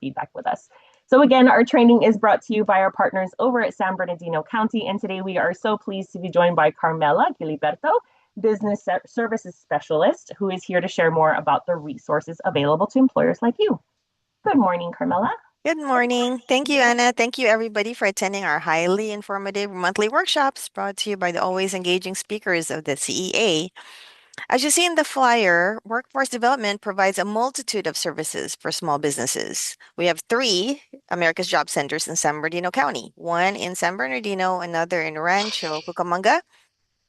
feedback with us. So again, our training is brought to you by our partners over at San Bernardino County. And today we are so pleased to be joined by Carmela Giliberto, Business Services Specialist, who is here to share more about the resources available to employers like you. Good morning, Carmela. Good morning. Thank you, Anna. Thank you, everybody, for attending our highly informative monthly workshops brought to you by the always engaging speakers of the CEA. As you see in the flyer, Workforce Development provides a multitude of services for small businesses. We have 3 America's Job Centers in San Bernardino County, one in San Bernardino, another in Rancho, Cucamonga,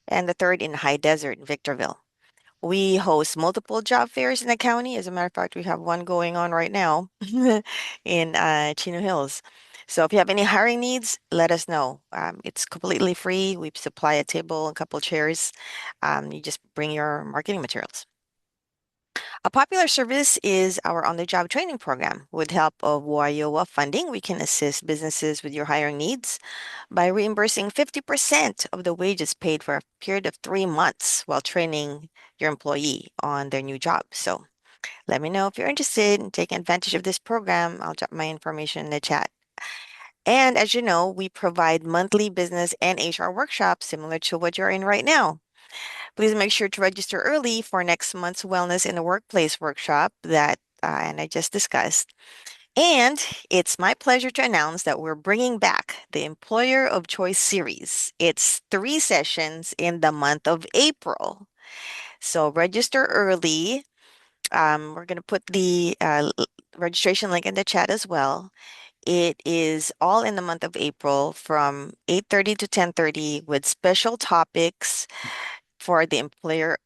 and the third in High Desert, Victorville. We host multiple job fairs in the county. As a matter of fact, we have one going on right now in Chino Hills. So if you have any hiring needs, let us know. It's completely free. We supply a table, a couple chairs. You just bring your marketing materials. A popular service is our on-the-job training program. With help of WIOA funding, we can assist businesses with your hiring needs by reimbursing 50% of the wages paid for a period of 3 months while training your employee on their new job. So let me know if you're interested in taking advantage of this program. I'll drop my information in the chat. And as you know, we provide monthly business and HR workshops similar to what you're in right now. Please make sure to register early for next month's Wellness in the Workplace workshop that Anna just discussed. And it's my pleasure to announce that we're bringing back the Employer of Choice series. It's 3 sessions in the month of April. So register early. We're going to put the registration link in the chat as well. It is all in the month of April from 8:30 to 10:30 with special topics for the employer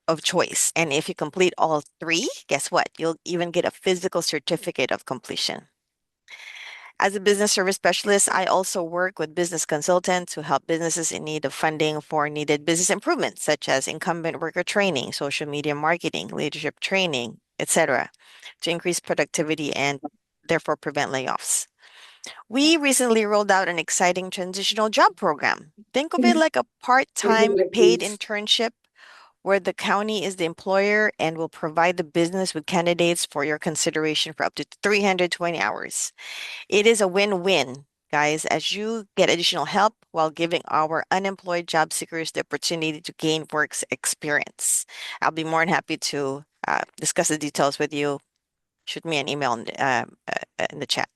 of choice. And if you complete all 3, guess what? You'll even get a physical certificate of completion. As a business service specialist, I also work with business consultants to help businesses in need of funding for needed business improvements, such as incumbent worker training, social media marketing, leadership training, etc., to increase productivity and therefore prevent layoffs. We recently rolled out an exciting transitional job program. Think of it like a part-time paid internship where the county is the employer and will provide the business with candidates for your consideration for up to 320 hours. It is a win-win, guys, as you get additional help while giving our unemployed job seekers the opportunity to gain work experience. I'll be more than happy to discuss the details with you. Shoot me an email in the chat.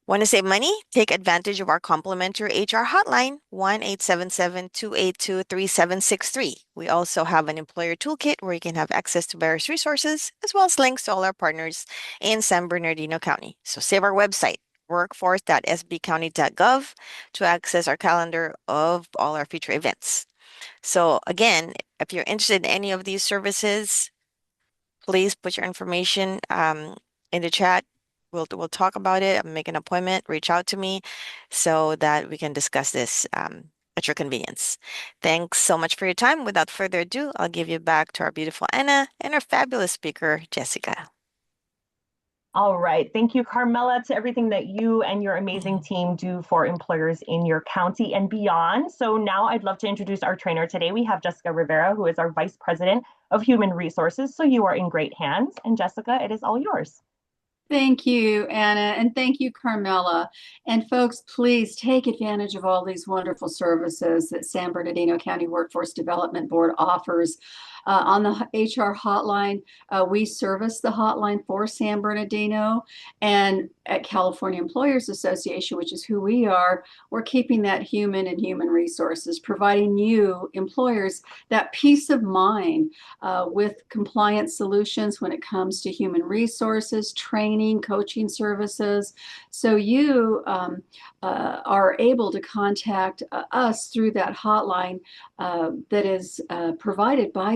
Want to save money? Take advantage of our complimentary HR hotline, 1-877-282-3763. We also have an employer toolkit where you can have access to various resources, as well as links to all our partners in San Bernardino County. So save our website, workforce.sbcounty.gov, to access our calendar of all our future events. So again, if you're interested in any of these services, please put your information in the chat. We'll talk about it. Make an appointment, reach out to me so that we can discuss this at your convenience. Thanks so much for your time. Without further ado, I'll give you back to our beautiful Anna and our fabulous speaker, Jessica. All right. Thank you, Carmela, to everything that you and your amazing team do for employers in your county and beyond. So now I'd love to introduce our trainer today. We have Jessica Rivera, who is our Vice President of Human Resources. So you are in great hands. And Jessica, it is all yours. Thank you, Anna, and thank you, Carmela. And folks, please take advantage of all these wonderful services that San Bernardino County Workforce Development Board offers. On the HR hotline, we service the hotline for San Bernardino, and at California Employers Association, which is who we are, we're keeping that human and human resources, providing you employers that peace of mind with compliance solutions when it comes to human resources, training, coaching services. So you are able to contact us through that hotline that is provided by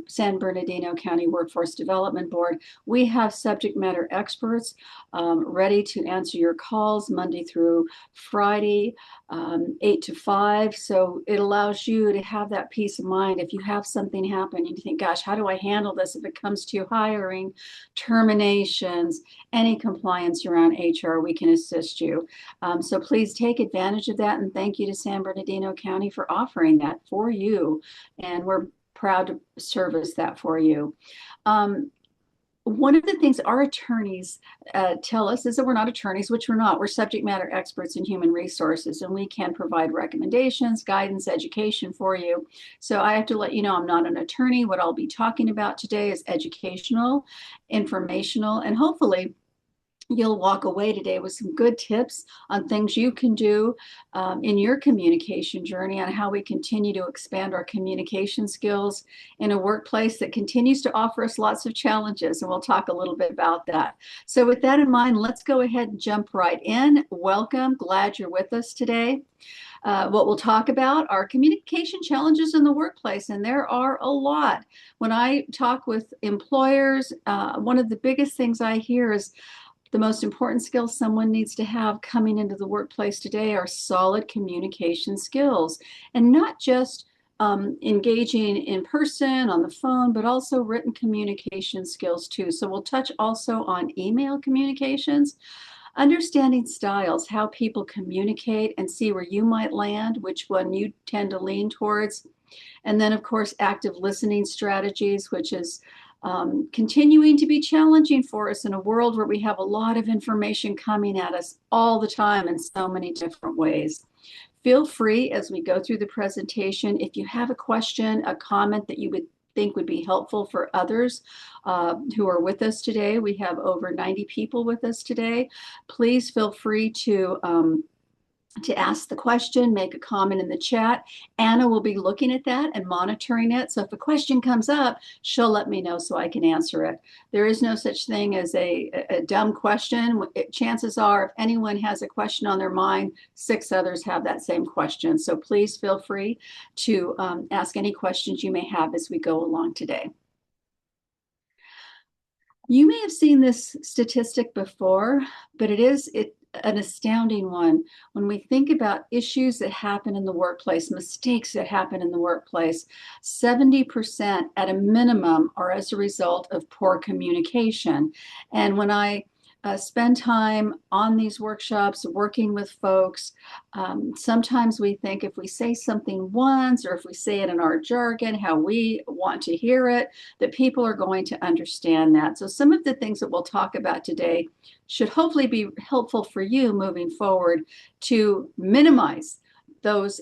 San Bernardino County Workforce Development Board. We have subject matter experts ready to answer your calls Monday through Friday, 8 to 5. So it allows you to have that peace of mind. If you have something happen and you think, gosh, how do I handle this if it comes to hiring, terminations, any compliance around HR, we can assist you. So please take advantage of that. And thank you to San Bernardino County for offering that for you. And we're proud to service that for you. one of the things our attorneys tell us is that we're not attorneys, which we're not. We're subject matter experts in human resources, and we can provide recommendations, guidance, education for you. So I have to let you know I'm not an attorney. What I'll be talking about today is educational, informational, and hopefully you'll walk away today with some good tips on things you can do in your communication journey, on how we continue to expand our communication skills in a workplace that continues to offer us lots of challenges. And we'll talk a little bit about that. So with that in mind, let's go ahead and jump right in. Welcome. Glad you're with us today. What we'll talk about are communication challenges in the workplace, and there are a lot. When I talk with employers, one of the biggest things I hear is the most important skills someone needs to have coming into the workplace today are solid communication skills, and not just engaging in person on the phone, but also written communication skills too. So we'll touch also on email communications, understanding styles, how people communicate, and see where you might land, which one you tend to lean towards. And then, of course, active listening strategies, which is continuing to be challenging for us in a world where we have a lot of information coming at us all the time in so many different ways. Feel free as we go through the presentation, if you have a question, a comment that you would think would be helpful for others who are with us today. We have over 90 people with us today. Please feel free to ask the question, make a comment in the chat. Anna will be looking at that and monitoring it. So if a question comes up, she'll let me know so I can answer it. There is no such thing as a dumb question. Chances are, if anyone has a question on their mind, 6 others have that same question. So please feel free to ask any questions you may have as we go along today. You may have seen this statistic before, but it is an astounding one. When we think about issues that happen in the workplace, mistakes that happen in the workplace, 70% at a minimum are as a result of poor communication. And when I spend time on these workshops working with folks, sometimes we think if we say something once, or if we say it in our jargon, how we want to hear it, that people are going to understand that. So some of the things that we'll talk about today should hopefully be helpful for you moving forward to minimize those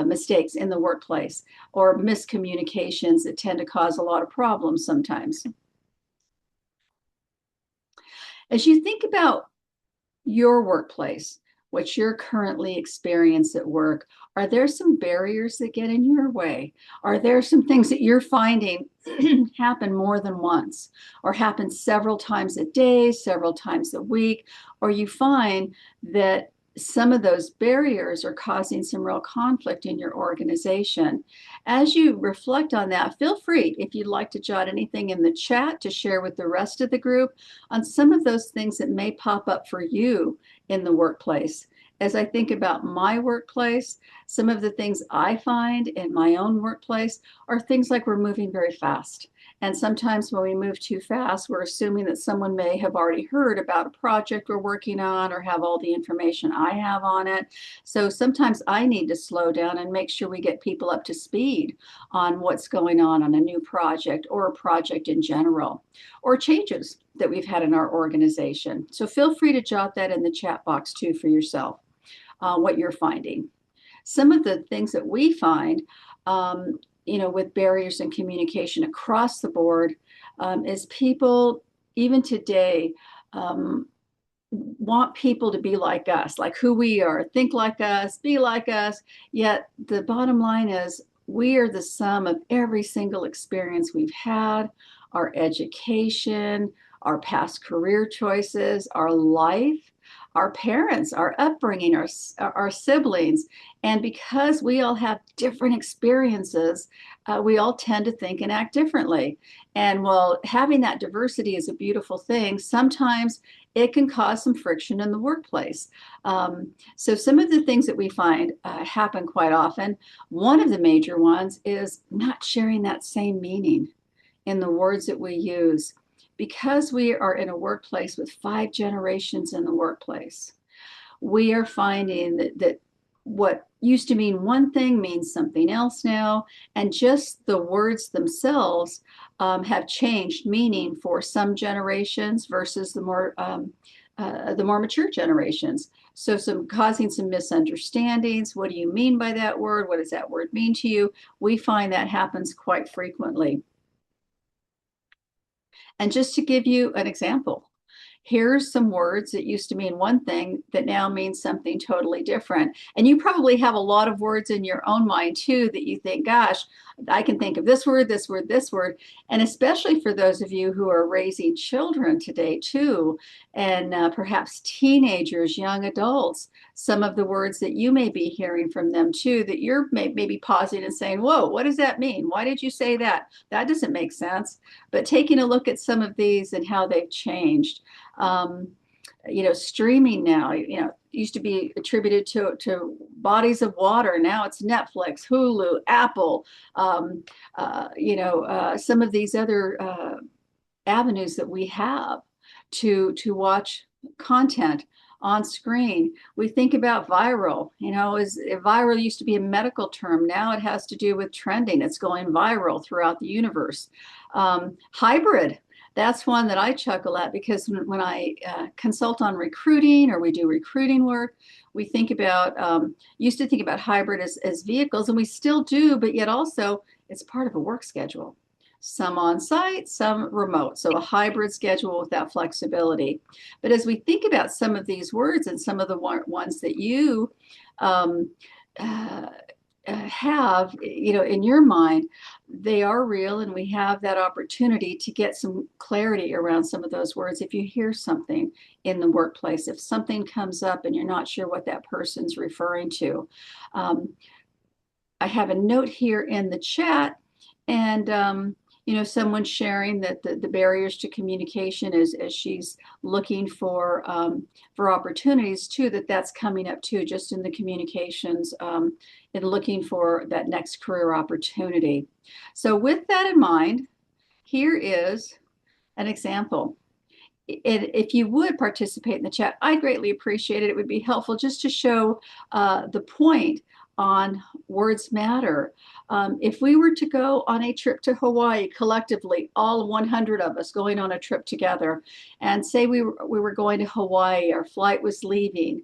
mistakes in the workplace, or miscommunications that tend to cause a lot of problems sometimes. As you think about your workplace, what you're currently experiencing at work, are there some barriers that get in your way? Are there some things that you're finding happen more than once, or happen several times a day, several times a week, or you find that some of those barriers are causing some real conflict in your organization? As you reflect on that, feel free, if you'd like, to jot anything in the chat to share with the rest of the group on some of those things that may pop up for you in the workplace. As I think about my workplace, some of the things I find in my own workplace are things like we're moving very fast. And sometimes when we move too fast, we're assuming that someone may have already heard about a project we're working on, or have all the information I have on it. So sometimes I need to slow down and make sure we get people up to speed on what's going on a new project, or a project in general, or changes that we've had in our organization. So feel free to jot that in the chat box too for yourself, what you're finding. Some of the things that we find with barriers in communication across the board, is people, even today, want people to be like us, like who we are, think like us, be like us. Yet the bottom line is, we are the sum of every single experience we've had, our education, our past career choices, our life, our parents, our upbringing, our siblings. And because we all have different experiences, we all tend to think and act differently. And while having that diversity is a beautiful thing, sometimes it can cause some friction in the workplace. So some of the things that we find happen quite often, one of the major ones is not sharing that same meaning in the words that we use. Because we are in a workplace with 5 generations in the workplace, we are finding that what used to mean one thing means something else now, and just the words themselves have changed meaning for some generations versus the more mature generations. So causing some misunderstandings. What do you mean by that word? What does that word mean to you? We find that happens quite frequently. And just to give you an example, here's some words that used to mean one thing that now means something totally different. And you probably have a lot of words in your own mind too that you think, gosh, I can think of this word, this word, this word. And especially for those of you who are raising children today too, and perhaps teenagers, young adults, some of the words that you may be hearing from them too, that you're maybe pausing and saying, whoa, what does that mean? Why did you say that? That doesn't make sense. But taking a look at some of these and how they've changed. Streaming now, used to be attributed to bodies of water. Now it's Netflix, Hulu, Apple, some of these other avenues that we have to watch content on screen. We think about viral, viral used to be a medical term. Now it has to do with trending. It's going viral throughout the universe. Hybrid. That's one that I chuckle at because when I consult on recruiting or we do recruiting work, we think about, used to think about hybrid as vehicles, and we still do, but yet also it's part of a work schedule. Some on site, some remote. So a hybrid schedule with that flexibility. But as we think about some of these words and some of the ones that you have, in your mind, they are real, and we have that opportunity to get some clarity around some of those words. If you hear something in the workplace, if something comes up and you're not sure what that person's referring to, I have a note here in the chat, and someone sharing that the barriers to communication as she's looking for opportunities too, that's coming up too, just in the communications and looking for that next career opportunity. So with that in mind, here is an example. If you would participate in the chat, I'd greatly appreciate it. It would be helpful just to show the point on words matter. If we were to go on a trip to Hawaii collectively, all 100 of us going on a trip together, and say we were going to Hawaii, our flight was leaving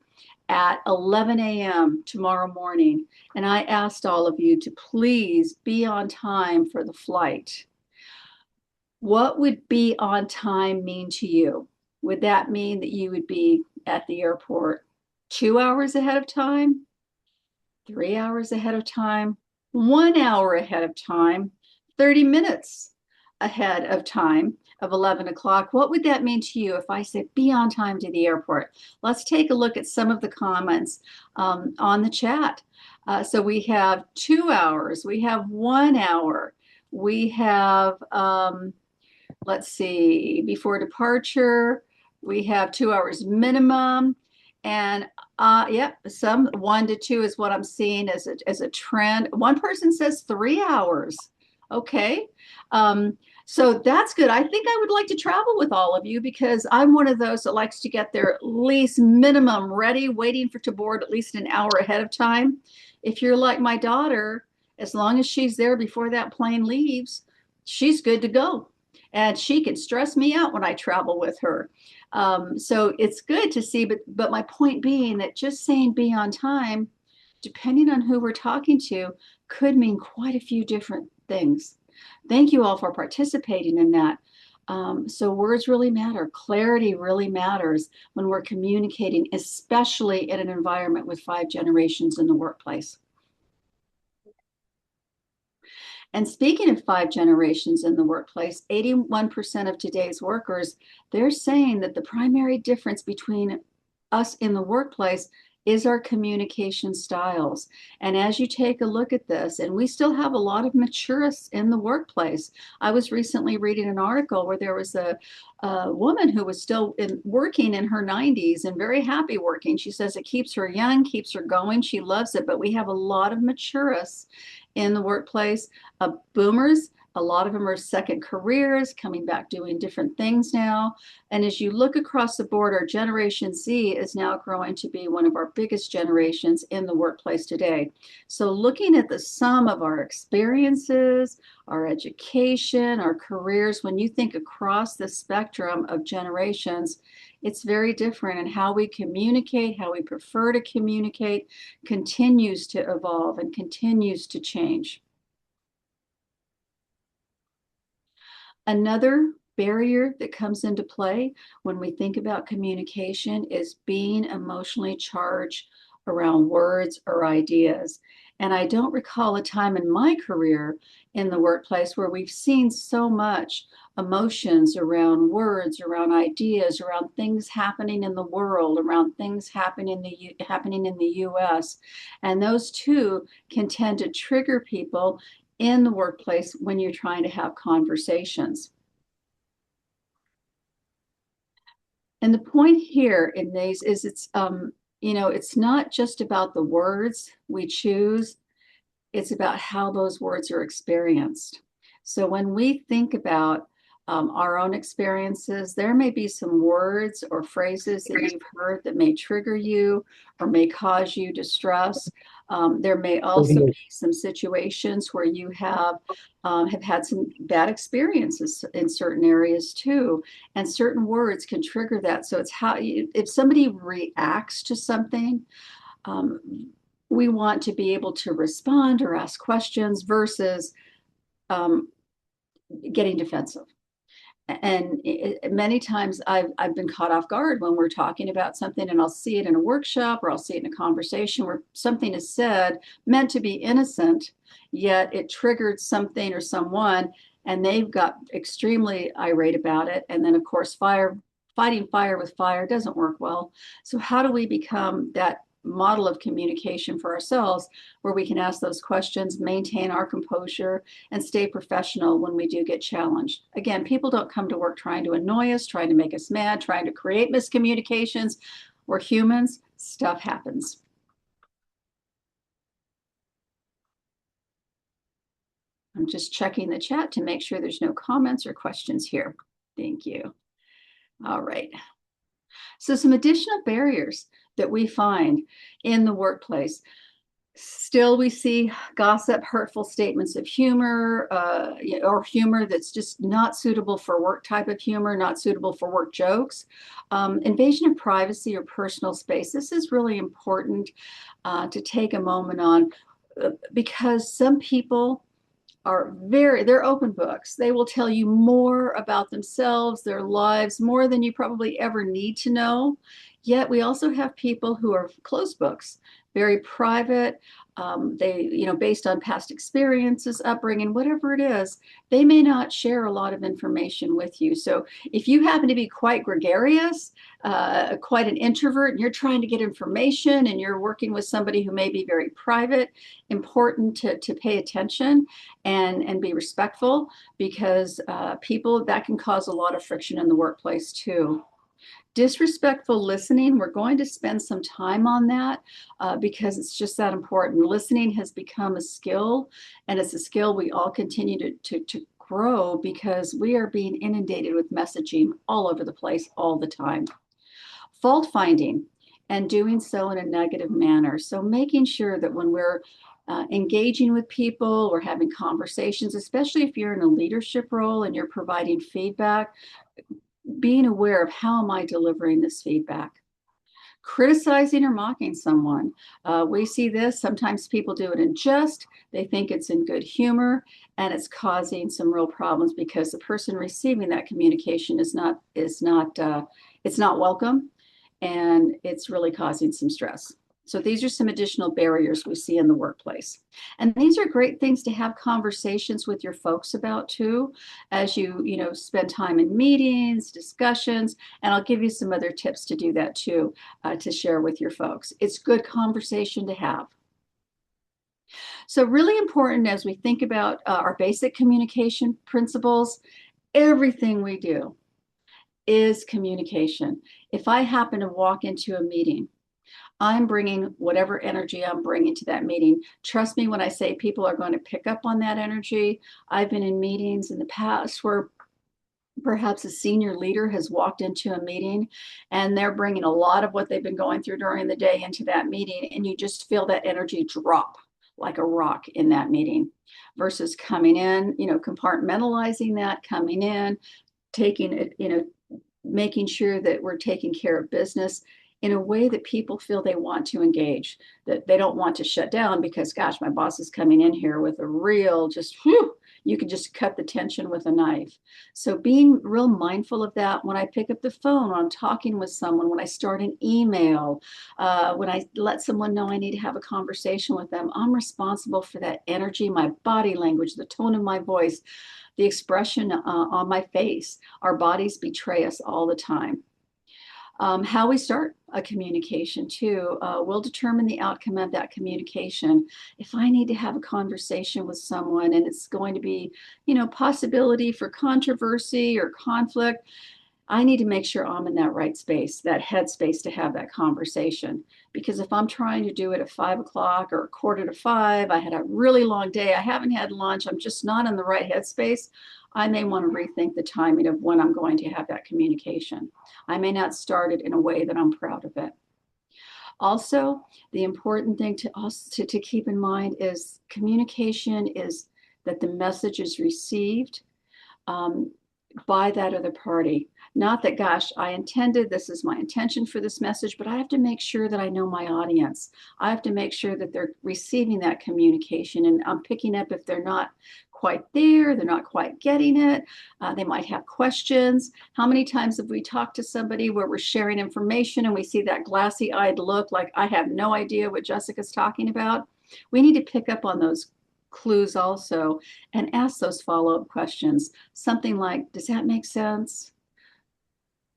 at 11 a.m. tomorrow morning, and I asked all of you to please be on time for the flight. What would be on time mean to you? Would that mean that you would be at the airport 2 hours ahead of time? 3 hours ahead of time, 1 hour ahead of time, 30 minutes ahead of time of 11 o'clock. What would that mean to you if I said be on time to the airport? Let's take a look at some of the comments on the chat. So we have 2 hours, we have 1 hour, we have, let's see, before departure, we have 2 hours minimum. And some 1 to 2 is what I'm seeing as a trend. One person says 3 hours. Okay. So that's good. I think I would like to travel with all of you because I'm one of those that likes to get there at least minimum ready, waiting to board at least an hour ahead of time. If you're like my daughter, as long as she's there before that plane leaves, she's good to go. And she can stress me out when I travel with her. So it's good to see, but my point being that just saying be on time, depending on who we're talking to, could mean quite a few different things. Thank you all for participating in that. So words really matter. Clarity really matters when we're communicating, especially in an environment with 5 generations in the workplace. And speaking of 5 generations in the workplace, 81% of today's workers, they're saying that the primary difference between us in the workplace is our communication styles. And as you take a look at this, and we still have a lot of maturists in the workplace. I was recently reading an article where there was a woman who was still working in her 90s and very happy working. She says it keeps her young, keeps her going. She loves it, but we have a lot of maturists in the workplace. Boomers, A lot of them are second careers, coming back doing different things now. And as you look across the board, our Generation Z is now growing to be one of our biggest generations in the workplace today. So looking at the sum of our experiences, our education, our careers, when you think across the spectrum of generations, it's very different. And how we communicate, how we prefer to communicate, continues to evolve and continues to change. Another barrier that comes into play when we think about communication is being emotionally charged around words or ideas. And I don't recall a time in my career in the workplace where we've seen so much emotions around words, around ideas, around things happening in the world, around things happening in the US. And those two can tend to trigger people in the workplace when you're trying to have conversations. And the point here in these is it's not just about the words we choose, it's about how those words are experienced. So when we think about our own experiences, there may be some words or phrases that you've heard that may trigger you or may cause you distress. There may also be some situations where you have had some bad experiences in certain areas too, and certain words can trigger that. So it's if somebody reacts to something, we want to be able to respond or ask questions versus getting defensive. And many times I've been caught off guard when we're talking about something, and I'll see it in a workshop or I'll see it in a conversation where something is said meant to be innocent, yet it triggered something or someone, and they've got extremely irate about it. And then, of course, fighting fire with fire doesn't work well. So how do we become that model of communication for ourselves where we can ask those questions, maintain our composure, and stay professional when we do get challenged? Again, people don't come to work trying to annoy us, trying to make us mad, trying to create miscommunications. We're humans. Stuff happens. I'm just checking the chat to make sure there's no comments or questions here. Thank you. All right. So some additional barriers that we find in the workplace. Still, we see gossip, hurtful statements of humor, or humor that's just not suitable for work type of humor, not suitable for work jokes. Invasion of privacy or personal space. This is really important to take a moment on because some people they're open books. They will tell you more about themselves, their lives, more than you probably ever need to know. Yet we also have people who are closed books, very private. Based on past experiences, upbringing, whatever it is, they may not share a lot of information with you. So if you happen to be quite gregarious, quite an introvert, and you're trying to get information and you're working with somebody who may be very private, important to pay attention and be respectful, because people, that can cause a lot of friction in the workplace too. Disrespectful listening, we're going to spend some time on that because it's just that important. Listening has become a skill, and it's a skill we all continue to grow because we are being inundated with messaging all over the place all the time. Fault finding, and doing so in a negative manner. So making sure that when we're engaging with people, we're having conversations, especially if you're in a leadership role and you're providing feedback, being aware of how am I delivering this feedback. Criticizing or mocking someone. We see this. Sometimes people do it in jest. They think it's in good humor, and it's causing some real problems because the person receiving that communication is not welcome, and it's really causing some stress. So these are some additional barriers we see in the workplace. And these are great things to have conversations with your folks about too, as you spend time in meetings, discussions, and I'll give you some other tips to do that too, to share with your folks. It's good conversation to have. So really important as we think about our basic communication principles, everything we do is communication. If I happen to walk into a meeting, I'm bringing whatever energy I'm bringing to that meeting. Trust me when I say people are going to pick up on that energy. I've been in meetings in the past where perhaps a senior leader has walked into a meeting and they're bringing a lot of what they've been going through during the day into that meeting, and you just feel that energy drop like a rock in that meeting versus coming in, compartmentalizing that, coming in, taking it, making sure that we're taking care of business in a way that people feel they want to engage, that they don't want to shut down because, gosh, my boss is coming in here with a real just, whew, you can just cut the tension with a knife. So being real mindful of that when I pick up the phone, when I'm talking with someone, when I start an email, when I let someone know I need to have a conversation with them, I'm responsible for that energy, my body language, the tone of my voice, the expression on my face. Our bodies betray us all the time. How we start a communication too will determine the outcome of that communication. If I need to have a conversation with someone and it's going to be, possibility for controversy or conflict, I need to make sure I'm in that right space, that headspace to have that conversation. Because if I'm trying to do it at 5 o'clock or 4:45, I had a really long day, I haven't had lunch, I'm just not in the right headspace, I may want to rethink the timing of when I'm going to have that communication. I may not start it in a way that I'm proud of it. Also, the important thing to keep in mind is communication is that the message is received by that other party. Not that, gosh, this is my intention for this message, but I have to make sure that I know my audience. I have to make sure that they're receiving that communication, and I'm picking up if they're not quite there, they're not quite getting it. They might have questions. How many times have we talked to somebody where we're sharing information and we see that glassy-eyed look like I have no idea what Jessica's talking about? We need to pick up on those clues also and ask those follow-up questions. Something like, does that make sense?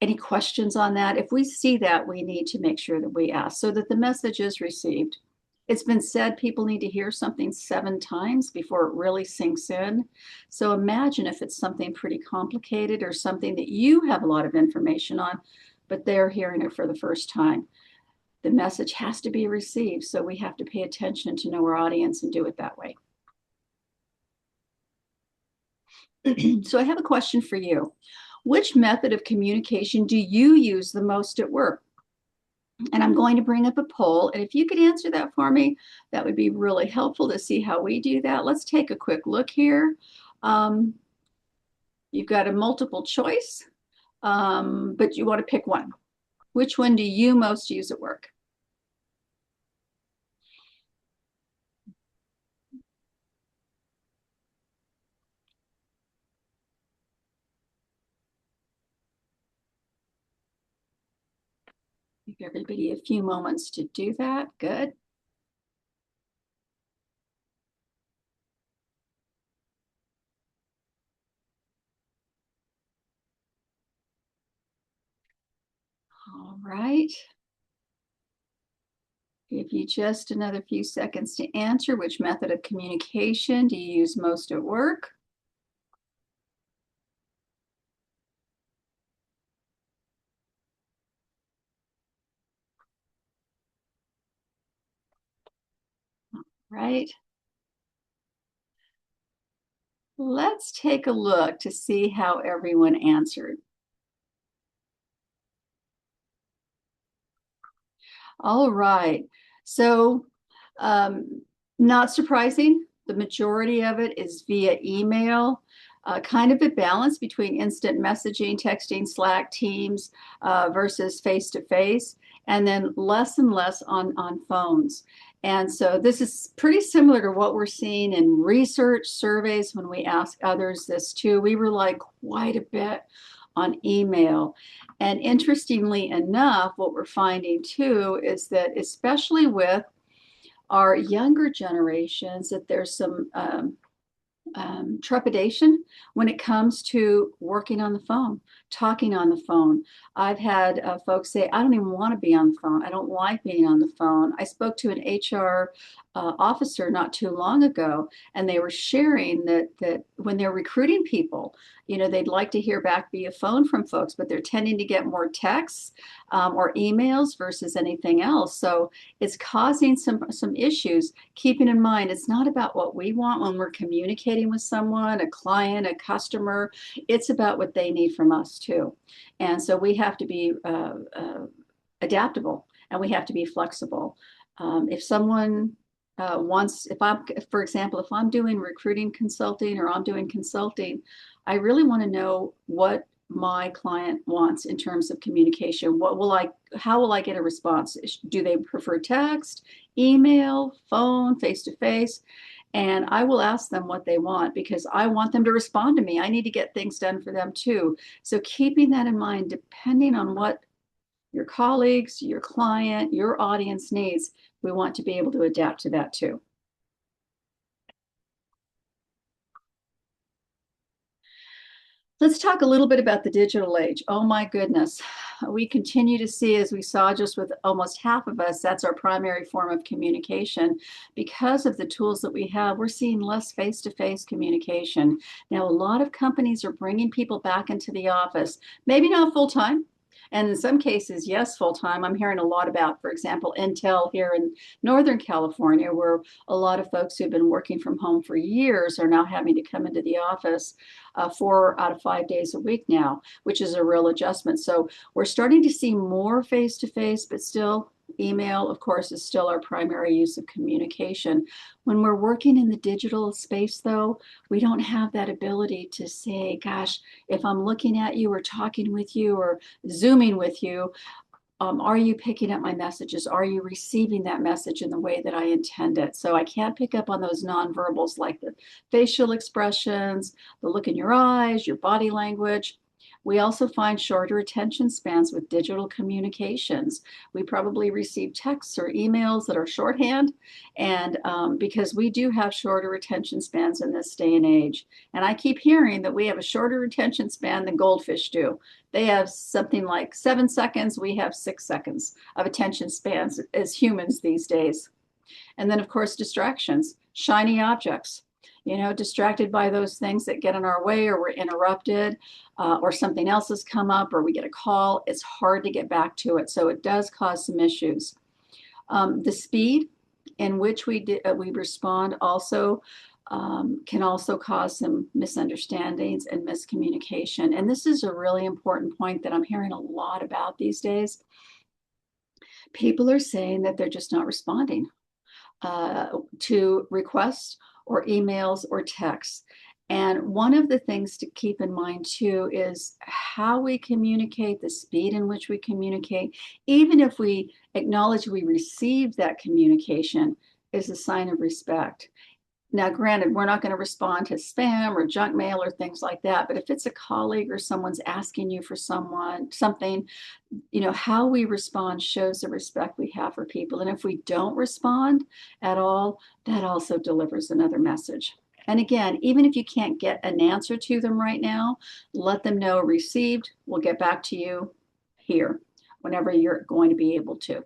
Any questions on that? If we see that, we need to make sure that we ask so that the message is received. It's been said people need to hear something 7 times before it really sinks in. So imagine if it's something pretty complicated or something that you have a lot of information on, but they're hearing it for the first time. The message has to be received, so we have to pay attention to know our audience and do it that way. So I have a question for you. Which method of communication do you use the most at work? And I'm going to bring up a poll. And if you could answer that for me, that would be really helpful to see how we do that. Let's take a quick look here. You've got a multiple choice, but you want to pick one. Which one do you most use at work? Give everybody a few moments to do that. Good. All right. Give you just another few seconds to answer. Which method of communication do you use most at work? Right. Let's take a look to see how everyone answered. All right. So, not surprising, the majority of it is via email. Kind of a balance between instant messaging, texting, Slack, Teams versus face-to-face, and then less and less on phones. And so this is pretty similar to what we're seeing in research surveys when we ask others this too. We rely quite a bit on email. And interestingly enough, what we're finding too is that especially with our younger generations, that there's some trepidation when it comes to working on the phone, talking on the phone. I've had folks say, I don't even want to be on the phone. I don't like being on the phone. I spoke to an HR officer not too long ago, and they were sharing that when they're recruiting people, you know, they'd like to hear back via phone from folks, but they're tending to get more texts or emails versus anything else. So it's causing some issues. Keeping in mind, it's not about what we want when we're communicating with someone, a client, a customer. It's about what they need from us too. And so we have to be adaptable, and we have to be flexible. If someone for example, if I'm doing recruiting consulting or I'm doing consulting, I really want to know what my client wants in terms of communication. How will I get a response? Do they prefer text, email, phone, face-to-face? And I will ask them what they want, because I want them to respond to me. I need to get things done for them too. So keeping that in mind, depending on what your colleagues, your client, your audience needs, we want to be able to adapt to that too. Let's talk a little bit about the digital age. Oh my goodness. We continue to see, as we saw just with almost half of us, that's our primary form of communication. Because of the tools that we have, we're seeing less face-to-face communication. Now, a lot of companies are bringing people back into the office, maybe not full-time, and in some cases, yes, full-time. I'm hearing a lot about, for example, Intel here in Northern California, where a lot of folks who've been working from home for years are now having to come into the office 4 out of 5 days a week now, which is a real adjustment. So we're starting to see more face-to-face, but still email, of course, is still our primary use of communication. When we're working in the digital space, though, we don't have that ability to say, gosh, if I'm looking at you or talking with you or Zooming with you, are you picking up my messages? Are you receiving that message in the way that I intend it? So I can't pick up on those nonverbals like the facial expressions, the look in your eyes, your body language. We also find shorter attention spans with digital communications. We probably receive texts or emails that are shorthand, and because we do have shorter attention spans in this day and age. And I keep hearing that we have a shorter attention span than goldfish do. They have something like 7 seconds. We have 6 seconds of attention spans as humans these days. And then, of course, distractions, shiny objects. You know, distracted by those things that get in our way, or we're interrupted, or something else has come up, or we get a call. It's hard to get back to it. So it does cause some issues. The speed in which we respond also can also cause some misunderstandings and miscommunication. And this is a really important point that I'm hearing a lot about these days. People are saying that they're just not responding to requests or emails or texts. And one of the things to keep in mind too is how we communicate, the speed in which we communicate. Even if we acknowledge we received that communication, is a sign of respect. Now, granted, we're not going to respond to spam or junk mail or things like that, but if it's a colleague or someone's asking you for something, you know, how we respond shows the respect we have for people. And if we don't respond at all, that also delivers another message. And again, even if you can't get an answer to them right now, let them know received. We'll get back to you here whenever you're going to be able to.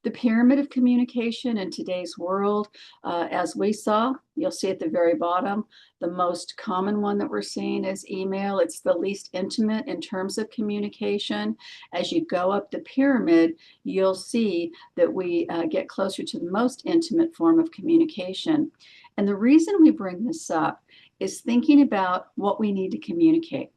The pyramid of communication in today's world, as we saw, you'll see at the very bottom, the most common one that we're seeing is email. It's the least intimate in terms of communication. As you go up the pyramid, you'll see that we get closer to the most intimate form of communication. And the reason we bring this up is thinking about what we need to communicate.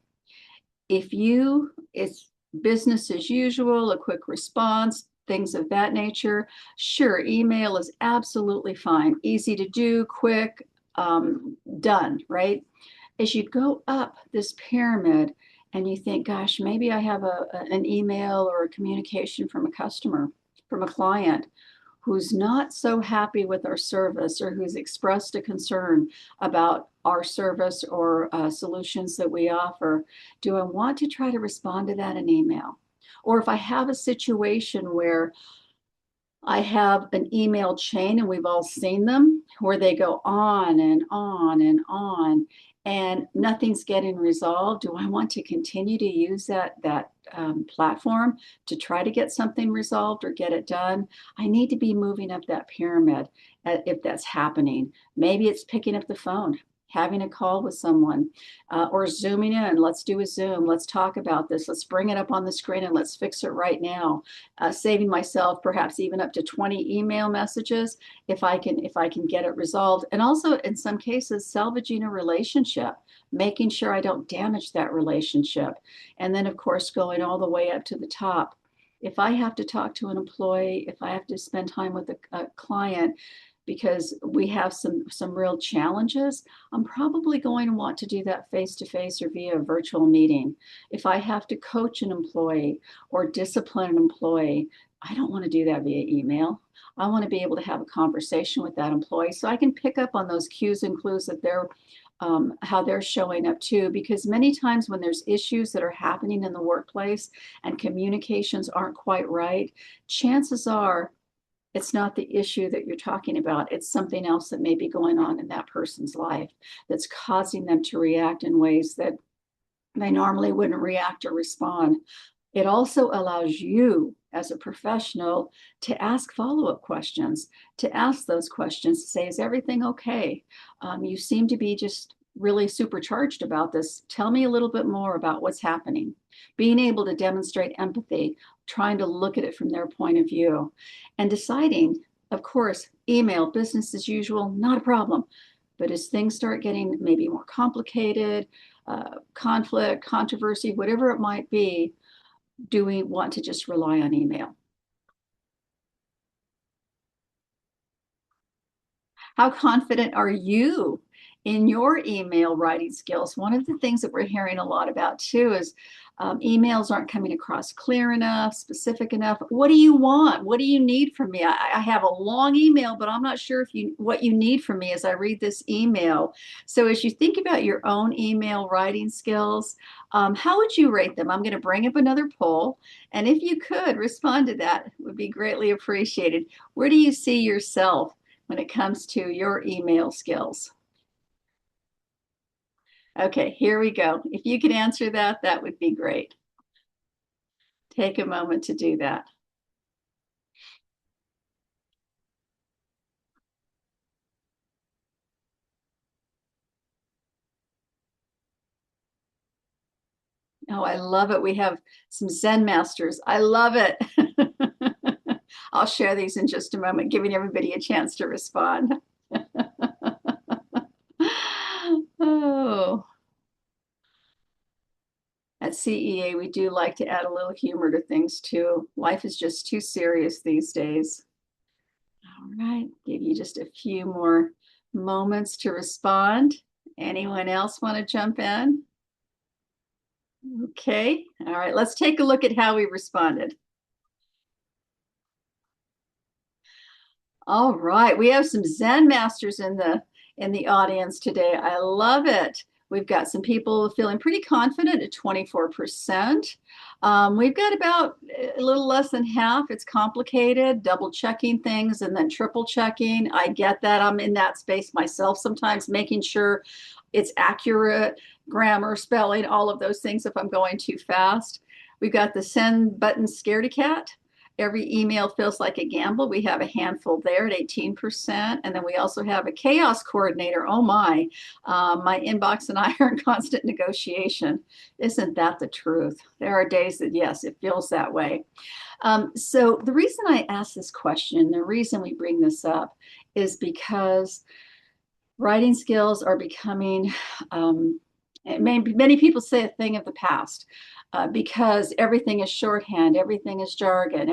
It's business as usual, a quick response, things of that nature, sure, email is absolutely fine. Easy to do, quick, done, right? As you go up this pyramid and you think, gosh, maybe I have an email or a communication from a customer, from a client who's not so happy with our service, or who's expressed a concern about our service or solutions that we offer. Do I want to try to respond to that in email? Or if I have a situation where I have an email chain, and we've all seen them, where they go on and on and on, and nothing's getting resolved, do I want to continue to use that platform to try to get something resolved or get it done? I need to be moving up that pyramid if that's happening. Maybe it's picking up the phone, having a call with someone, or zooming in. Let's do a Zoom. Let's talk about this. Let's bring it up on the screen and let's fix it right now. Saving myself perhaps even up to 20 email messages if I can get it resolved. And also in some cases, salvaging a relationship, making sure I don't damage that relationship. And then of course, going all the way up to the top. If I have to talk to an employee, if I have to spend time with a client, because we have some real challenges, I'm probably going to want to do that face-to-face or via a virtual meeting. If I have to coach an employee or discipline an employee, I don't want to do that via email. I want to be able to have a conversation with that employee so I can pick up on those cues and clues that they're how they're showing up too, because many times when there's issues that are happening in the workplace and communications aren't quite right, chances are it's not the issue that you're talking about. It's something else that may be going on in that person's life that's causing them to react in ways that they normally wouldn't react or respond. It also allows you as a professional to ask follow-up questions, to ask those questions, to say, is everything okay? You seem to be just really supercharged about this. Tell me a little bit more about what's happening. Being able to demonstrate empathy, trying to look at it from their point of view, and deciding, of course, email, business as usual, not a problem. But as things start getting maybe more complicated, conflict, controversy, whatever it might be, do we want to just rely on email? How confident are you in your email writing skills? One of the things that we're hearing a lot about too is emails aren't coming across clear enough, specific enough. What do you want? What do you need from me? I have a long email, but I'm not sure what you need from me as I read this email. So as you think about your own email writing skills, how would you rate them? I'm going to bring up another poll, and if you could respond to that, it would be greatly appreciated. Where do you see yourself when it comes to your email skills? Okay, here we go. If you could answer that, that would be great. Take a moment to do that. Oh, I love it. We have some Zen masters. I love it. I'll share these in just a moment, giving everybody a chance to respond. Oh. At CEA, we do like to add a little humor to things too. Life is just too serious these days. All right, give you just a few more moments to respond. Anyone else want to jump in? Okay, all right, let's take a look at how we responded. All right, we have some Zen masters in the audience today. I love it. We've got some people feeling pretty confident at 24%. We've got about a little less than half. It's complicated, double checking things and then triple checking. I get that. I'm in that space myself sometimes, making sure it's accurate, grammar, spelling, all of those things if I'm going too fast. We've got the send button scaredy cat. Every email feels like a gamble. We have a handful there at 18%. And then we also have a chaos coordinator. Oh my inbox and I are in constant negotiation. Isn't that the truth? There are days that, yes, it feels that way. So the reason I ask this question, the reason we bring this up is because writing skills are becoming, many people say a thing of the past. Because everything is shorthand, everything is jargon,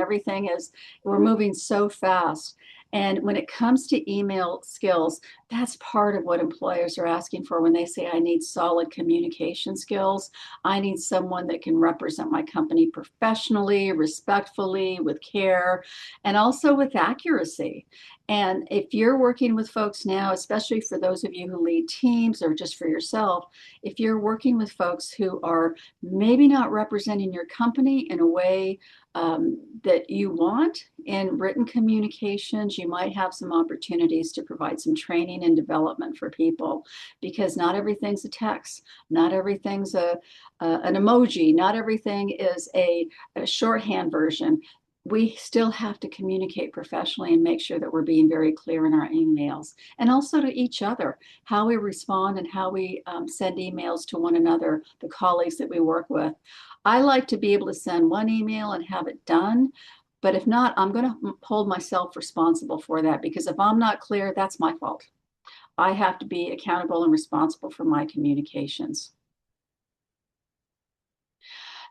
we're moving so fast. And when it comes to email skills, that's part of what employers are asking for when they say, I need solid communication skills. I need someone that can represent my company professionally, respectfully, with care, and also with accuracy. And if you're working with folks now, especially for those of you who lead teams or just for yourself, if you're working with folks who are maybe not representing your company in a way that you want in written communications. You might have some opportunities to provide some training and development for people, because not everything's a text, not everything's an emoji, not everything is a shorthand version. We still have to communicate professionally and make sure that we're being very clear in our emails, and also to each other, how we respond and how we send emails to one another, the colleagues that we work with. I like to be able to send one email and have it done. But if not, I'm going to hold myself responsible for that, because if I'm not clear, that's my fault. I have to be accountable and responsible for my communications.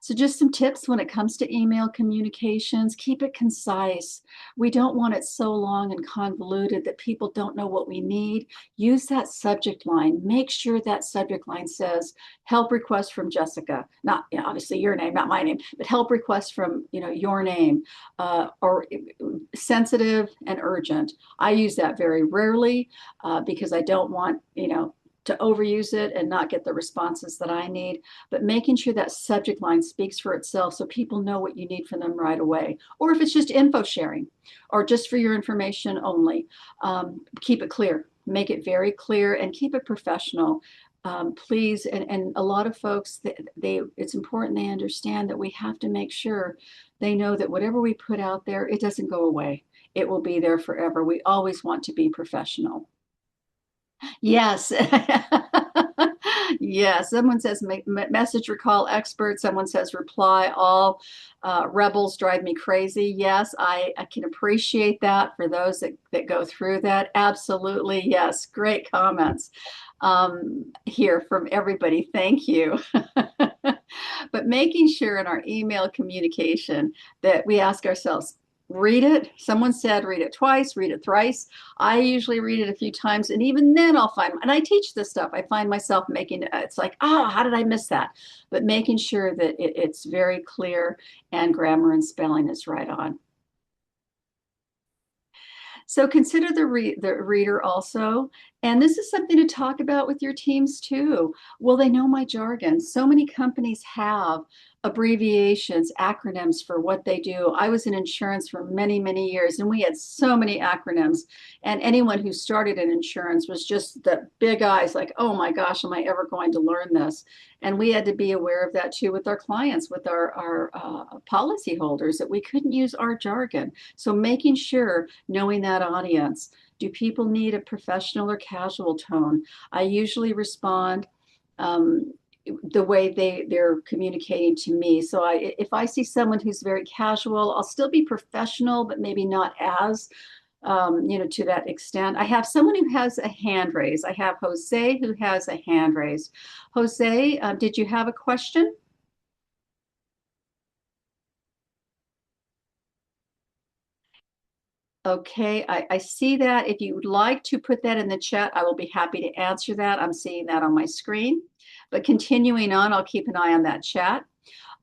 So just some tips when it comes to email communications: keep it concise. We don't want it so long and convoluted that people don't know what we need. Use that subject line. Make sure that subject line says help request from Jessica, not obviously your name, not my name, but help request from your name, or sensitive and urgent. I use that very rarely because I don't want to overuse it and not get the responses that I need. But making sure that subject line speaks for itself so people know what you need from them right away. Or if it's just info sharing or just for your information only, keep it clear. Make it very clear and keep it professional. Please, and a lot of folks, it's important they understand that we have to make sure they know that whatever we put out there, it doesn't go away. It will be there forever. We always want to be professional. Yes. Yeah. Someone says message recall expert. Someone says reply all. Rebels drive me crazy. Yes, I can appreciate that for those that go through that. Absolutely. Yes. Great comments here from everybody. Thank you. But making sure in our email communication that we ask ourselves, read it. Someone said read it twice, read it thrice. I usually read it a few times, and even then I'll find, and I teach this stuff, I find myself making it's like, oh, how did I miss that? But making sure that it's very clear and grammar and spelling is right on. So consider the reader also. And this is something to talk about with your teams too. Will they know my jargon? So many companies have abbreviations, acronyms for what they do. I was in insurance for many, many years, and we had so many acronyms. And anyone who started in insurance was just the big eyes, like, oh my gosh, am I ever going to learn this? And we had to be aware of that too with our clients, with our policyholders, that we couldn't use our jargon. So making sure, knowing that audience, do people need a professional or casual tone? I usually respond the way they're communicating to me. So if I see someone who's very casual, I'll still be professional, but maybe not as to that extent. I have someone who has a hand raise. I have Jose who has a hand raised. Jose, did you have a question? Okay, I see that. If you would like to put that in the chat, I will be happy to answer that. I'm seeing that on my screen. But continuing on, I'll keep an eye on that chat.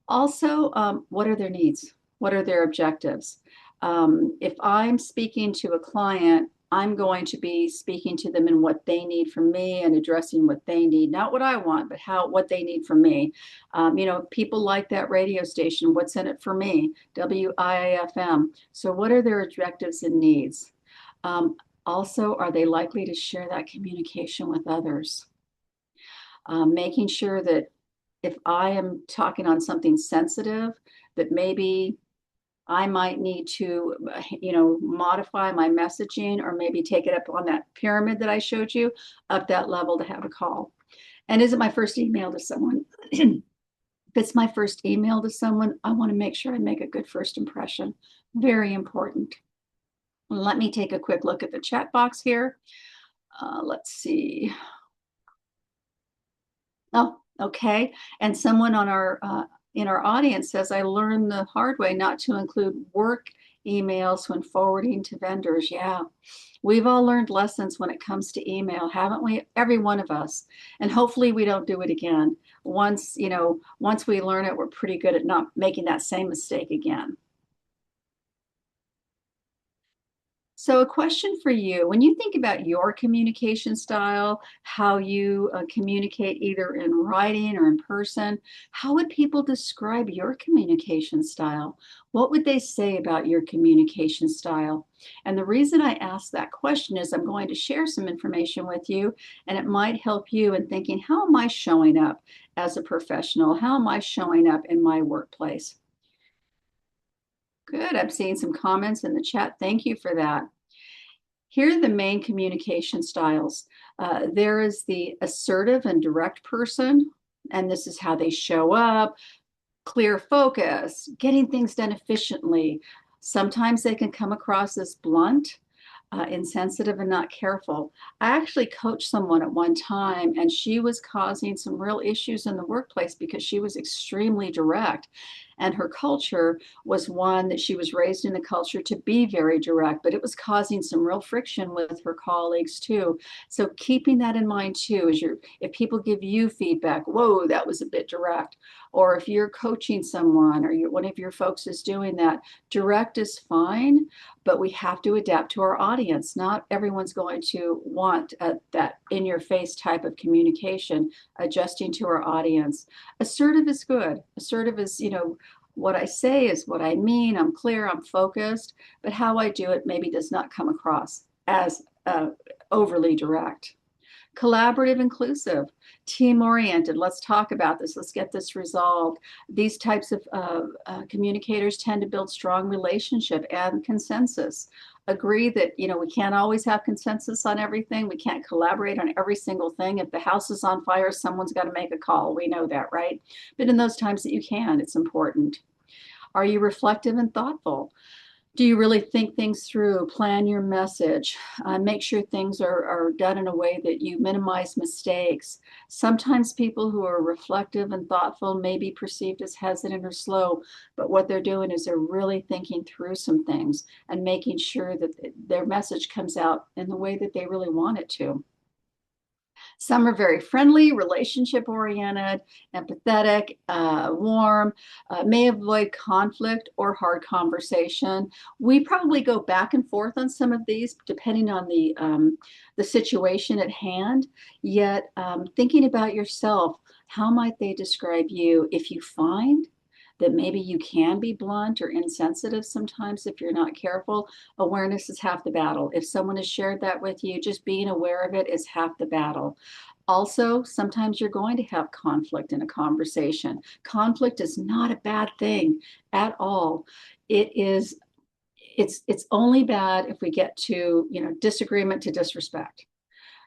Also, what are their needs? What are their objectives? If I'm speaking to a client, I'm going to be speaking to them in what they need from me and addressing what they need, not what I want, but what they need from me. People like that radio station. What's in it for me? WIAFM. So what are their objectives and needs? Also, are they likely to share that communication with others? Making sure that if I am talking on something sensitive, that maybe I might need to, modify my messaging, or maybe take it up on that pyramid that I showed you, up that level to have a call. And is it my first email to someone? If it's my first email to someone, I want to make sure I make a good first impression. Very important. Let me take a quick look at the chat box here. Let's see. Oh, okay. And someone on in our audience says, I learned the hard way not to include work emails when forwarding to vendors. Yeah, we've all learned lessons when it comes to email, haven't we? Every one of us. And hopefully we don't do it again. Once we learn it, we're pretty good at not making that same mistake again. So, a question for you. When you think about your communication style, how you communicate either in writing or in person, how would people describe your communication style? What would they say about your communication style? And the reason I ask that question is I'm going to share some information with you, and it might help you in thinking, how am I showing up as a professional? How am I showing up in my workplace? Good. I'm seeing some comments in the chat. Thank you for that. Here are the main communication styles. There is the assertive and direct person, and this is how they show up, clear focus, getting things done efficiently. Sometimes they can come across as blunt, insensitive, and not careful. I actually coached someone at one time, and she was causing some real issues in the workplace because she was extremely direct. And her culture was one that she was raised in a culture to be very direct, but it was causing some real friction with her colleagues too. So keeping that in mind too, is if people give you feedback, whoa, that was a bit direct. Or if you're coaching someone or one of your folks is doing that, direct is fine, but we have to adapt to our audience. Not everyone's going to want that in your face type of communication, adjusting to our audience. Assertive is good. Assertive is, what I say is what I mean. I'm clear, I'm focused, but how I do it maybe does not come across as overly direct. Collaborative, inclusive, team oriented. Let's talk about this. Let's get this resolved. These types of communicators tend to build strong relationship and consensus. Agree that, we can't always have consensus on everything. We can't collaborate on every single thing. If the house is on fire, someone's got to make a call. We know that, right? But in those times that you can, it's important. Are you reflective and thoughtful? Do you really think things through, plan your message, make sure things are done in a way that you minimize mistakes? Sometimes people who are reflective and thoughtful may be perceived as hesitant or slow, but what they're doing is they're really thinking through some things and making sure that their message comes out in the way that they really want it to. Some are very friendly, relationship oriented, empathetic, warm, may avoid conflict or hard conversation. We probably go back and forth on some of these depending on the situation at hand. Yet thinking about yourself, how might they describe you if you find that maybe you can be blunt or insensitive sometimes if you're not careful? Awareness is half the battle. If someone has shared that with you, just being aware of it is half the battle. Also, sometimes you're going to have conflict in a conversation. Conflict is not a bad thing at all. It's only bad if we get to, disagreement to disrespect.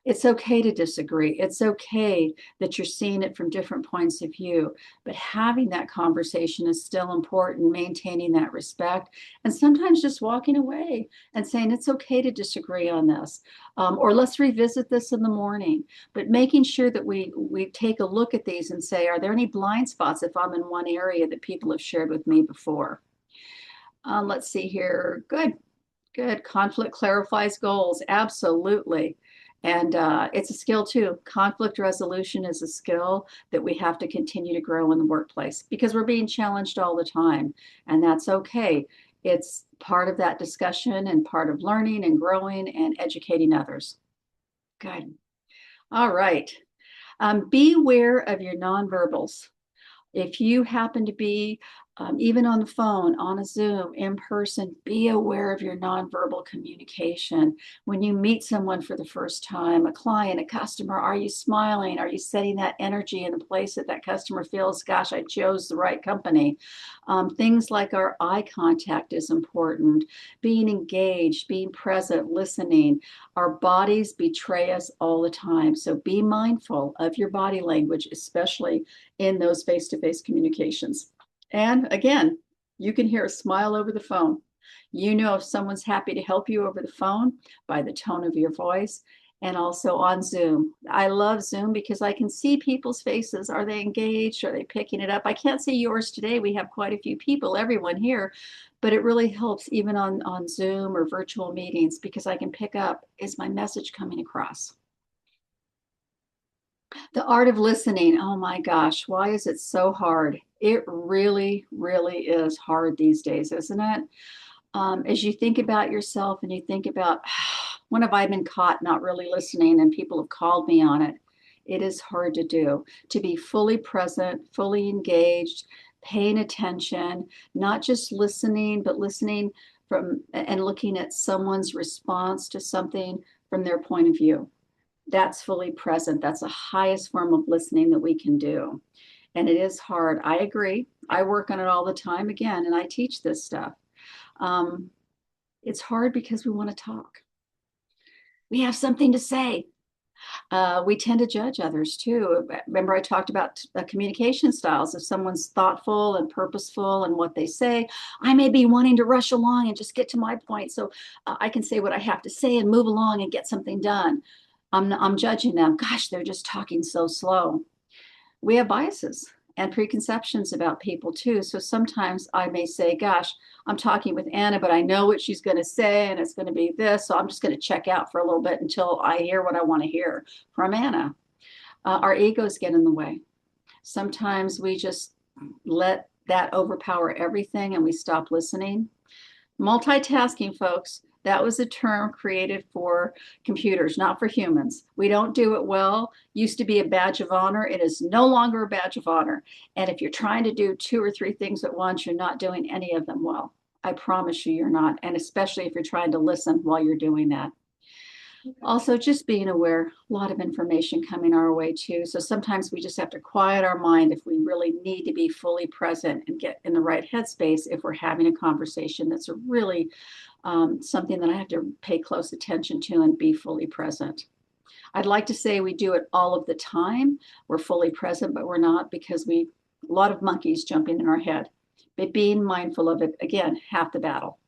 It's okay to disagree. It's okay that you're seeing it from different points of view, but having that conversation is still important, maintaining that respect, and sometimes just walking away and saying, it's okay to disagree on this, or let's revisit this in the morning, but making sure that we take a look at these and say, are there any blind spots if I'm in one area that people have shared with me before? Let's see here. Good. Conflict clarifies goals. Absolutely. And it's a skill too. Conflict resolution is a skill that we have to continue to grow in the workplace because we're being challenged all the time, and that's okay. It's part of that discussion and part of learning and growing and educating others. Good. All right. Be aware of your nonverbals. If you happen to be even on the phone, on a Zoom, in person, be aware of your nonverbal communication. When you meet someone for the first time, a client, a customer, are you smiling? Are you setting that energy in the place that that customer feels, gosh, I chose the right company? Things like our eye contact is important. Being engaged, being present, listening. Our bodies betray us all the time. So be mindful of your body language, especially in those face-to-face communications. And again, you can hear a smile over the phone. You know if someone's happy to help you over the phone by the tone of your voice, and also on Zoom. I love Zoom because I can see people's faces. Are they engaged? Are they picking it up? I can't see yours today. We have quite a few people, everyone here, but it really helps even on Zoom or virtual meetings because I can pick up, is my message coming across? The art of listening. Oh my gosh, why is it so hard? It really, really is hard these days, isn't it? As you think about yourself and you think about when have I been caught not really listening and people have called me on it, it is hard to do. To be fully present, fully engaged, paying attention, not just listening, but listening from and looking at someone's response to something from their point of view. That's fully present. That's the highest form of listening that we can do. And it is hard. I agree. I work on it all the time again, and I teach this stuff. It's hard because we want to talk. We have something to say. We tend to judge others too. Remember, I talked about communication styles. If someone's thoughtful and purposeful in what they say, I may be wanting to rush along and just get to my point so I can say what I have to say and move along and get something done. I'm judging them. Gosh, they're just talking so slow. We have biases and preconceptions about people too. So sometimes I may say, gosh, I'm talking with Anna, but I know what she's going to say and it's going to be this. So I'm just going to check out for a little bit until I hear what I want to hear from Anna. Our egos get in the way. Sometimes we just let that overpower everything and we stop listening. Multitasking, folks. That was a term created for computers, not for humans. We don't do it well. Used to be a badge of honor. It is no longer a badge of honor. And if you're trying to do 2 or 3 things at once, you're not doing any of them well. I promise you you're not. And especially if you're trying to listen while you're doing that. Also, just being aware, a lot of information coming our way too. So sometimes we just have to quiet our mind if we really need to be fully present and get in the right headspace if we're having a conversation that's really something that I have to pay close attention to and be fully present. I'd like to say we do it all of the time. We're fully present, but we're not because a lot of monkeys jumping in our head. But being mindful of it, again, half the battle.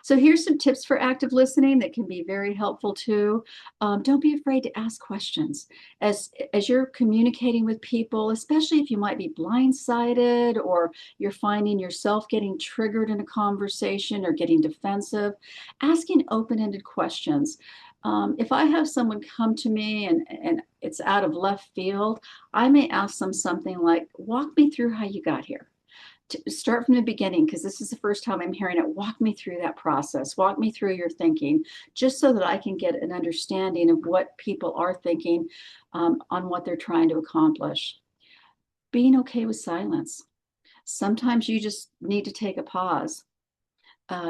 So here's some tips for active listening that can be very helpful too. Don't be afraid to ask questions. As you're communicating with people, especially if you might be blindsided or you're finding yourself getting triggered in a conversation or getting defensive, asking open-ended questions. If I have someone come to me and it's out of left field, I may ask them something like, walk me through how you got here. Start from the beginning, because this is the first time I'm hearing it. Walk me through that process. Walk me through your thinking, just so that I can get an understanding of what people are thinking on what they're trying to accomplish. Being okay with silence. Sometimes you just need to take a pause.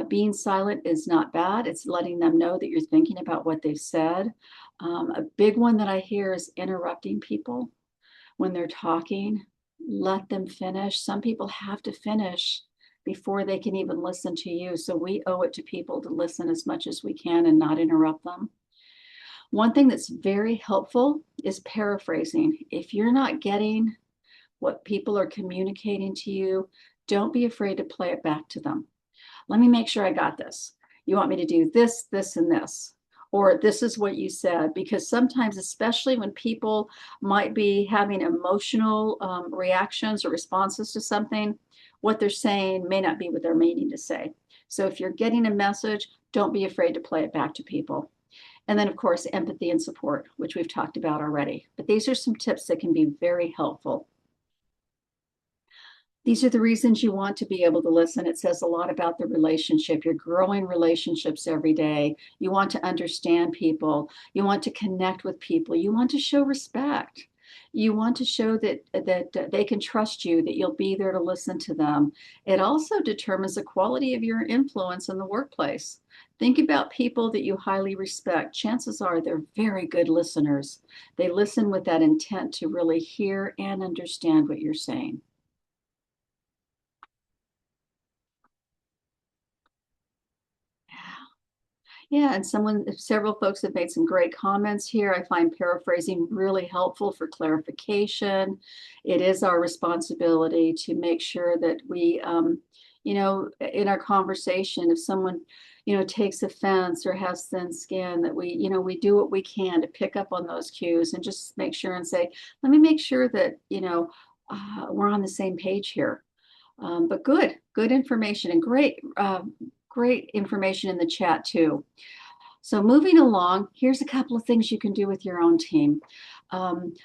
Being silent is not bad. It's letting them know that you're thinking about what they've said. A big one that I hear is interrupting people when they're talking. Let them finish. Some people have to finish before they can even listen to you. So we owe it to people to listen as much as we can and not interrupt them. One thing that's very helpful is paraphrasing. If you're not getting what people are communicating to you, don't be afraid to play it back to them. Let me make sure I got this. You want me to do this, this, and this. Or this is what you said, because sometimes, especially when people might be having emotional reactions or responses to something, what they're saying may not be what they're meaning to say. So if you're getting a message, don't be afraid to play it back to people. And then, of course, empathy and support, which we've talked about already. But these are some tips that can be very helpful. These are the reasons you want to be able to listen. It says a lot about the relationship. You're growing relationships every day. You want to understand people. You want to connect with people. You want to show respect. You want to show that they can trust you, that you'll be there to listen to them. It also determines the quality of your influence in the workplace. Think about people that you highly respect. Chances are they're very good listeners. They listen with that intent to really hear and understand what you're saying. Yeah, and several folks have made some great comments here. I find paraphrasing really helpful for clarification. It is our responsibility to make sure that we, in our conversation, if someone, takes offense or has thin skin, that we do what we can to pick up on those cues and just make sure and say, let me make sure that, we're on the same page here. But good information and great information in the chat too. So moving along, here's a couple of things you can do with your own team.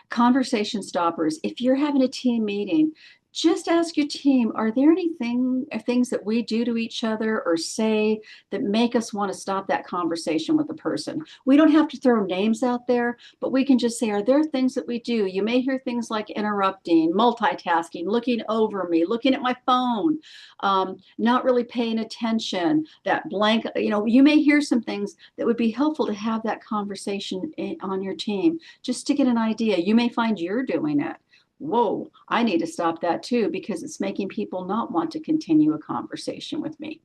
Conversation stoppers. If you're having a team meeting, just ask your team, are there things that we do to each other or say that make us want to stop that conversation with the person? We don't have to throw names out there, but we can just say, are there things that we do? You may hear things like interrupting, multitasking, looking over me, looking at my phone, not really paying attention, that blank, you may hear some things that would be helpful to have that conversation on your team, just to get an idea. You may find you're doing it. Whoa, I need to stop that too, because it's making people not want to continue a conversation with me.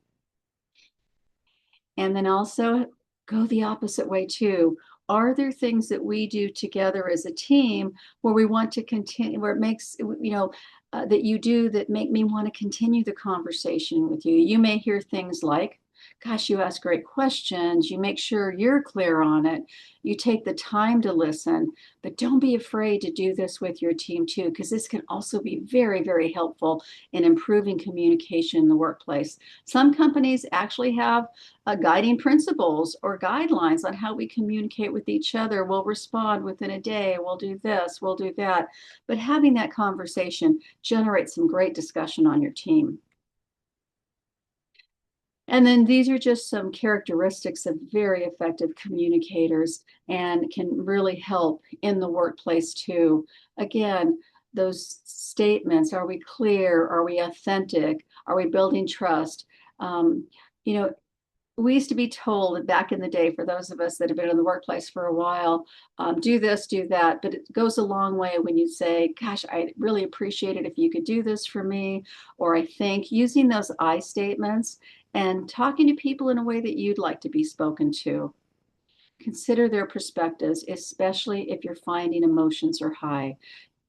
And then also go the opposite way too. Are there things that we do together as a team where we want to continue, where it makes, that you do that make me want to continue the conversation with you? You may hear things like, gosh, you ask great questions. You make sure you're clear on it. You take the time to listen, but don't be afraid to do this with your team too, because this can also be very, very helpful in improving communication in the workplace. Some companies actually have guiding principles or guidelines on how we communicate with each other. We'll respond within a day. We'll do this, we'll do that. But having that conversation generates some great discussion on your team. And then these are just some characteristics of very effective communicators and can really help in the workplace too. Again, those statements, are we clear? Are we authentic? Are we building trust? You know, we used to be told back in the day, for those of us that have been in the workplace for a while, do this, do that. But it goes a long way when you say, gosh, I really appreciate it if you could do this for me. Or I think using those I statements and talking to people in a way that you'd like to be spoken to. Consider their perspectives, especially if you're finding emotions are high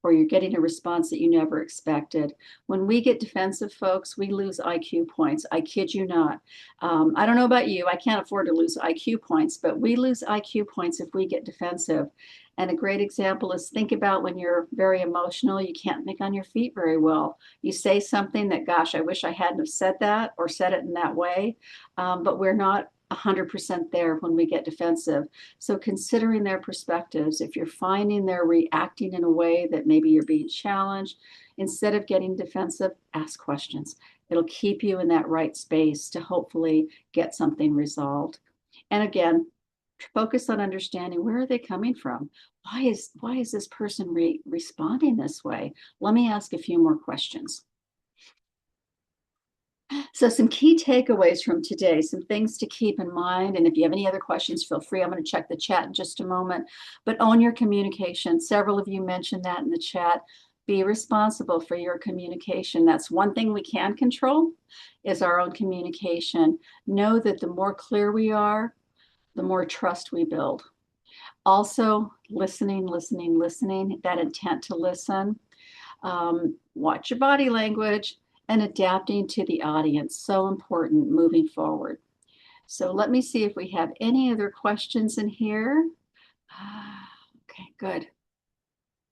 or you're getting a response that you never expected. When we get defensive, folks, we lose IQ points. I kid you not. I don't know about you. I can't afford to lose IQ points, but we lose IQ points if we get defensive. And a great example is, think about when you're very emotional, you can't think on your feet very well. You say something that, gosh, I wish I hadn't have said that or said it in that way, but we're not 100% there when we get defensive. So considering their perspectives, if you're finding they're reacting in a way that maybe you're being challenged, instead of getting defensive, ask questions. It'll keep you in that right space to hopefully get something resolved. And again, focus on understanding, where are they coming from? Why is this person responding this way? Let me ask a few more questions. So some key takeaways from today, some things to keep in mind. And if you have any other questions, feel free. I'm going to check the chat in just a moment. But own your communication. Several of you mentioned that in the chat. Be responsible for your communication. That's one thing we can control, is our own communication. Know that the more clear we are, the more trust we build. Also, listening, that intent to listen. Watch your body language. And adapting to the audience, so important moving forward. So let me see if we have any other questions in here. Okay, good.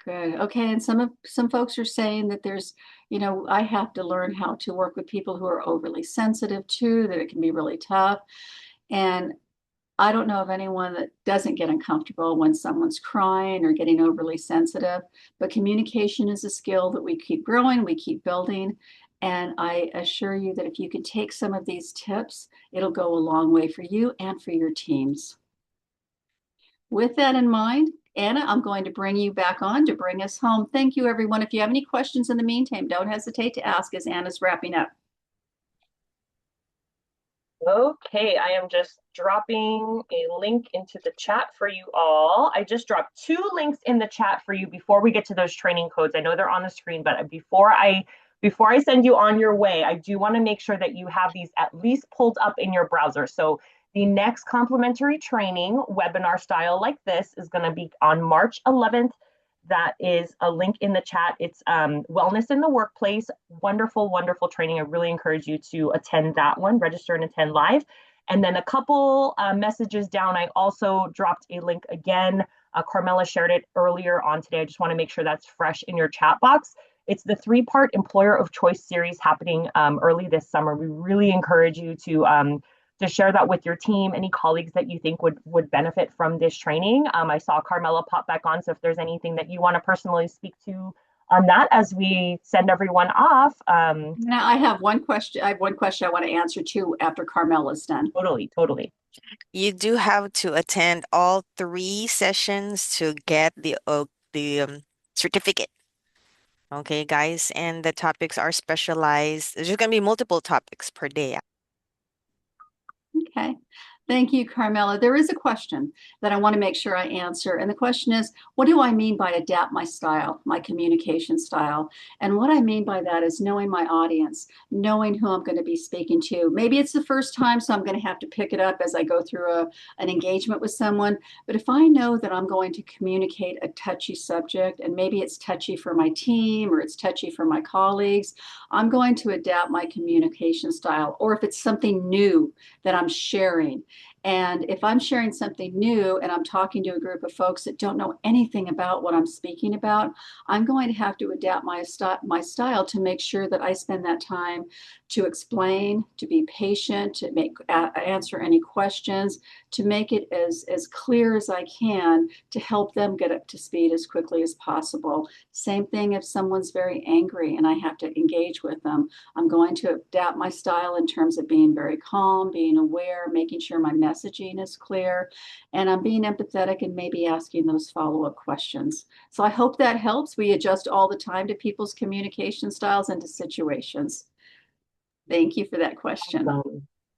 Okay, and some folks are saying that there's, I have to learn how to work with people who are overly sensitive too, that it can be really tough. And I don't know of anyone that doesn't get uncomfortable when someone's crying or getting overly sensitive, but communication is a skill that we keep growing, we keep building. And I assure you that if you can take some of these tips, it'll go a long way for you and for your teams. With that in mind, Anna, I'm going to bring you back on to bring us home. Thank you, everyone. If you have any questions in the meantime, don't hesitate to ask as Anna's wrapping up. Okay, I am just dropping a link into the chat for you all. I just dropped 2 links in the chat for you before we get to those training codes. I know they're on the screen, but before I send you on your way, I do want to make sure that you have these at least pulled up in your browser. So the next complimentary training, webinar style like this, is going to be on March 11th. That is a link in the chat. It's Wellness in the Workplace. Wonderful, wonderful training. I really encourage you to attend that one, register and attend live. And then a couple messages down, I also dropped a link again. Carmela shared it earlier on today. I just want to make sure that's fresh in your chat box. It's the 3-part Employer of Choice series happening early this summer. We really encourage you to share that with your team, any colleagues that you think would benefit from this training. I saw Carmela pop back on, so if there's anything that you want to personally speak to on that, as we send everyone off, Now I have one question. I have one question I want to answer too after Carmela's done. totally. You do have to attend all 3 sessions to get the certificate. Okay, guys, and the topics are specialized. There's going to be multiple topics per day. Okay. Thank you, Carmela. There is a question that I want to make sure I answer. And the question is, what do I mean by adapt my style, my communication style? And what I mean by that is knowing my audience, knowing who I'm going to be speaking to. Maybe it's the first time, so I'm going to have to pick it up as I go through an engagement with someone. But if I know that I'm going to communicate a touchy subject, and maybe it's touchy for my team or it's touchy for my colleagues, I'm going to adapt my communication style. Or if it's something new that I'm sharing, and if I'm sharing something new and I'm talking to a group of folks that don't know anything about what I'm speaking about, I'm going to have to adapt my style to make sure that I spend that time to explain, to be patient, to answer any questions, to make it as clear as I can to help them get up to speed as quickly as possible. Same thing if someone's very angry and I have to engage with them. I'm going to adapt my style in terms of being very calm, being aware, making sure my messaging is clear, and I'm being empathetic and maybe asking those follow-up questions. So I hope that helps. We adjust all the time to people's communication styles and to situations. Thank you for that question.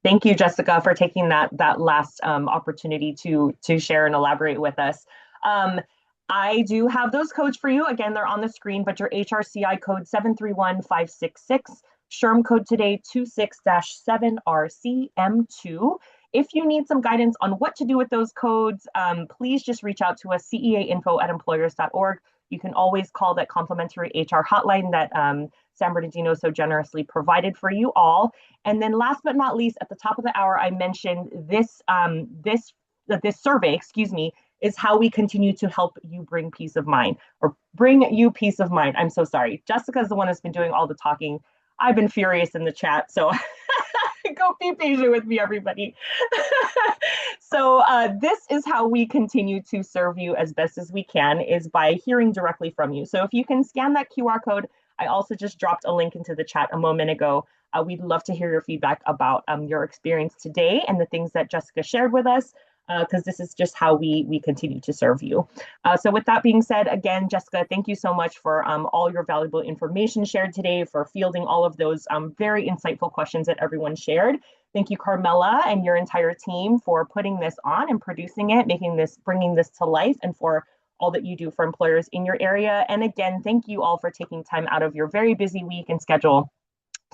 Thank you, Jessica, for taking that last opportunity to share and elaborate with us. I do have those codes for you. Again, they're on the screen, but your HRCI code 731566, SHRM code today 26-7RCM2. If you need some guidance on what to do with those codes, please just reach out to us, ceainfo@employers.org. You can always call that complimentary HR hotline that San Bernardino so generously provided for you all. And then last but not least, at the top of the hour, I mentioned this survey, is how we continue to help you bring peace of mind, or bring you peace of mind. I'm so sorry. Jessica's the one that's been doing all the talking. I've been furious in the chat, so go be patient with me, everybody. So this is how we continue to serve you as best as we can, is by hearing directly from you. So if you can scan that QR code, I also just dropped a link into the chat a moment ago. We'd love to hear your feedback about your experience today and the things that Jessica shared with us, because this is just how we continue to serve you. So with that being said, again, Jessica, thank you so much for all your valuable information shared today, for fielding all of those very insightful questions that everyone shared. Thank you, Carmela, and your entire team for putting this on and producing it, bringing this to life, and for all that you do for employers in your area. And again, thank you all for taking time out of your very busy week and schedule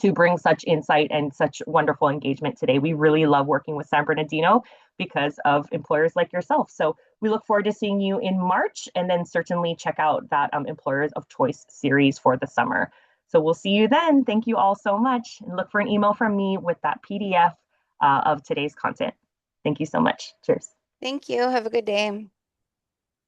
to bring such insight and such wonderful engagement today. We really love working with San Bernardino because of employers like yourself. So we look forward to seeing you in March, and then certainly check out that Employers of Choice series for the summer. So we'll see you then. Thank you all so much, and look for an email from me with that PDF of today's content. Thank you so much. Cheers. Thank you. Have a good day.